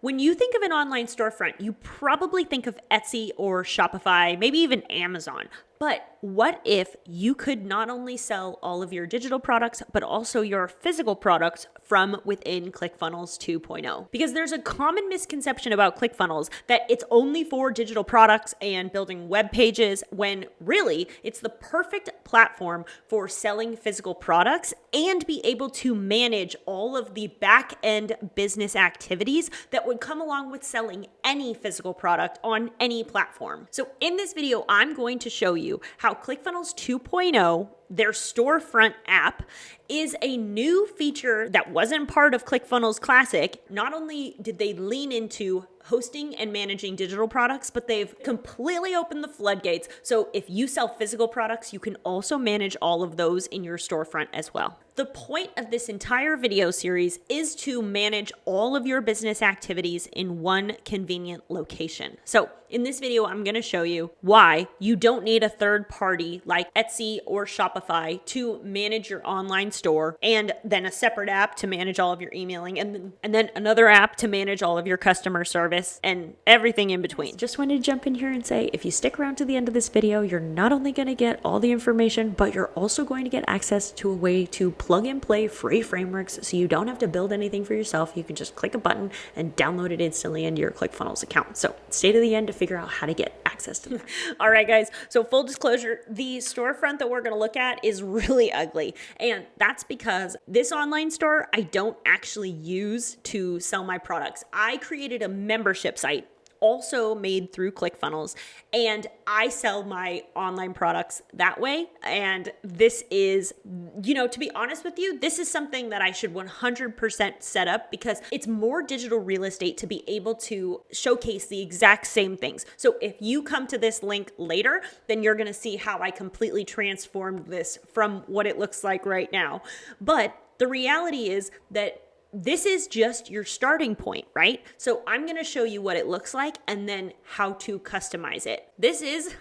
When you think of an online storefront, you probably think of Etsy or Shopify, maybe even Amazon. But what if you could not only sell all of your digital products, but also your physical products from within ClickFunnels 2.0? Because there's a common misconception about ClickFunnels that it's only for digital products and building web pages, when really it's the perfect platform for selling physical products and be able to manage all of the back end business activities that would come along with selling any physical product on any platform. So in this video, I'm going to show you how ClickFunnels 2.0, their Storefront app, is a new feature that wasn't part of ClickFunnels Classic. Not only did they lean into hosting and managing digital products, but they've completely opened the floodgates. So if you sell physical products, you can also manage all of those in your storefront as well. The point of this entire video series is to manage all of your business activities in one convenient location. So in this video, I'm going to show you why you don't need a third party like Etsy or Shopify to manage your online store, and then a separate app to manage all of your emailing, and then another app to manage all of your customer service and everything in between. Just wanted to jump in here and say, if you stick around to the end of this video, you're not only going to get all the information, but you're also going to get access to a way to plug and play free frameworks, so you don't have to build anything for yourself. You can just click a button and download it instantly into your ClickFunnels account. So stay to the end to figure out how to get access to that. All right, guys. So full disclosure, the storefront that we're going to look at is really ugly. And that's because this online store, I don't actually use to sell my products. I created a membership site also made through ClickFunnels, and I sell my online products that way. And this is, to be honest with you, this is something that I should 100% set up, because it's more digital real estate to be able to showcase the exact same things. So if you come to this link later, then you're going to see how I completely transformed this from what it looks like right now. But the reality is that this is just your starting point, right? So I'm going to show you what it looks like and then how to customize it. This is,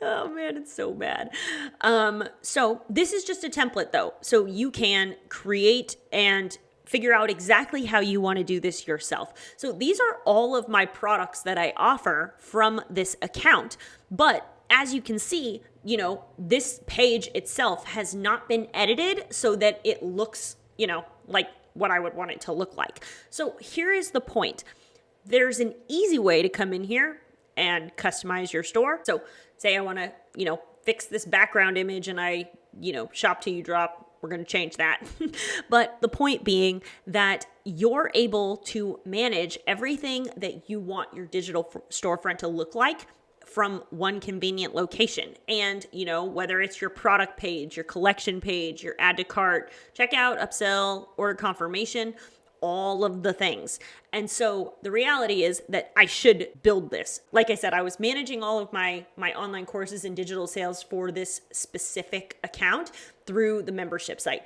oh man, it's so bad. So this is just a template though. So you can create and figure out exactly how you want to do this yourself. So these are all of my products that I offer from this account. But as you can see, this page itself has not been edited so that it looks, like what I would want it to look like. So here is the point. There's an easy way to come in here and customize your store. So say I want to, fix this background image and I, shop till you drop. We're going to change that. But the point being that you're able to manage everything that you want your digital storefront to look like from one convenient location. And, whether it's your product page, your collection page, your add to cart, checkout, upsell, order confirmation, all of the things. And so the reality is that I should build this. Like I said, I was managing all of my online courses and digital sales for this specific account through the membership site.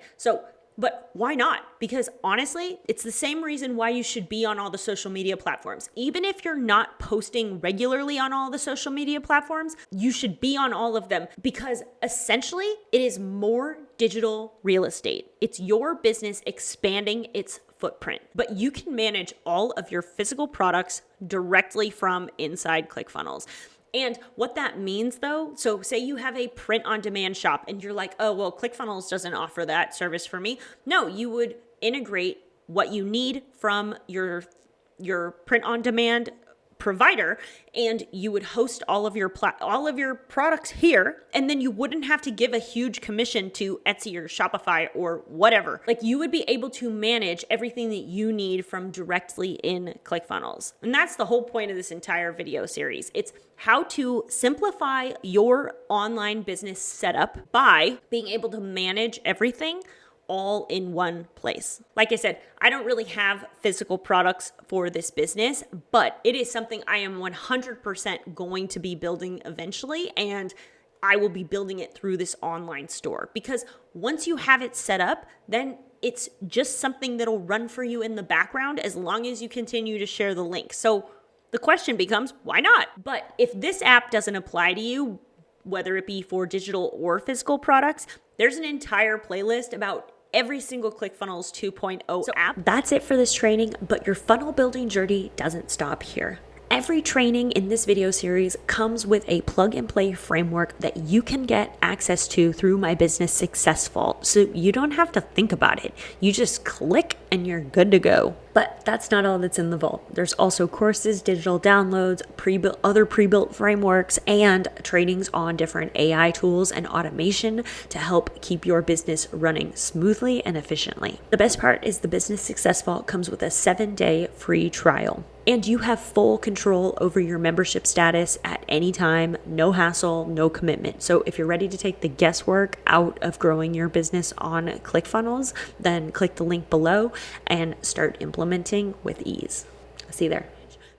But why not? Because honestly, it's the same reason why you should be on all the social media platforms. Even if you're not posting regularly on all the social media platforms, you should be on all of them, because essentially it is more digital real estate. It's your business expanding its footprint, but you can manage all of your physical products directly from inside ClickFunnels. And what that means though, so say you have a print on demand shop and you're like, oh, well, ClickFunnels doesn't offer that service for me. No, you would integrate what you need from your print on demand provider, and you would host all of your products here, and then you wouldn't have to give a huge commission to Etsy or Shopify or whatever. Like, you would be able to manage everything that you need from directly in ClickFunnels. And that's the whole point of this entire video series. It's how to simplify your online business setup by being able to manage everything all in one place. Like I said, I don't really have physical products for this business, but it is something I am 100% going to be building eventually, and I will be building it through this online store, because once you have it set up, then it's just something that'll run for you in the background as long as you continue to share the link. So the question becomes, why not? But if this app doesn't apply to you, whether it be for digital or physical products, there's an entire playlist about every single ClickFunnels 2.0 app. That's it for this training, but your funnel building journey doesn't stop here. Every training in this video series comes with a plug and play framework that you can get access to through My Business Success Vault. So you don't have to think about it. You just click and you're good to go. But that's not all that's in the vault. There's also courses, digital downloads, other pre-built frameworks, and trainings on different AI tools and automation to help keep your business running smoothly and efficiently. The best part is the Business Success Vault comes with a 7-day free trial. And you have full control over your membership status at any time, no hassle, no commitment. So if you're ready to take the guesswork out of growing your business on ClickFunnels, then click the link below and start implementing with ease. See you there.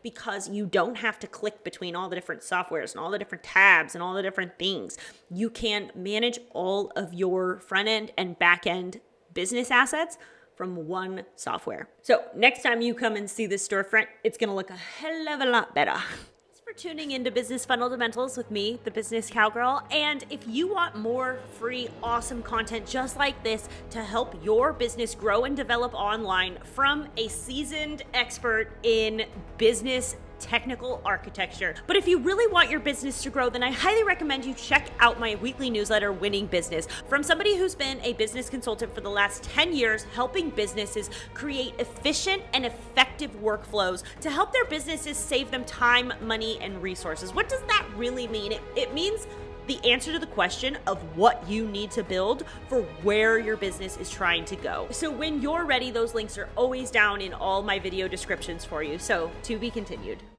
Because you don't have to click between all the different softwares and all the different tabs and all the different things. You can manage all of your front end and back end business assets from one software. So next time you come and see this storefront, it's gonna look a hell of a lot better. Thanks for tuning into Business Fundamentals with me, the Business Cowgirl. And if you want more free, awesome content just like this to help your business grow and develop online from a seasoned expert in business technical architecture. But if you really want your business to grow, then I highly recommend you check out my weekly newsletter, Winning Business, from somebody who's been a business consultant for the last 10 years, helping businesses create efficient and effective workflows to help their businesses save them time, money, and resources. What does that really mean? It means the answer to the question of what you need to build for where your business is trying to go. So when you're ready, those links are always down in all my video descriptions for you. So to be continued.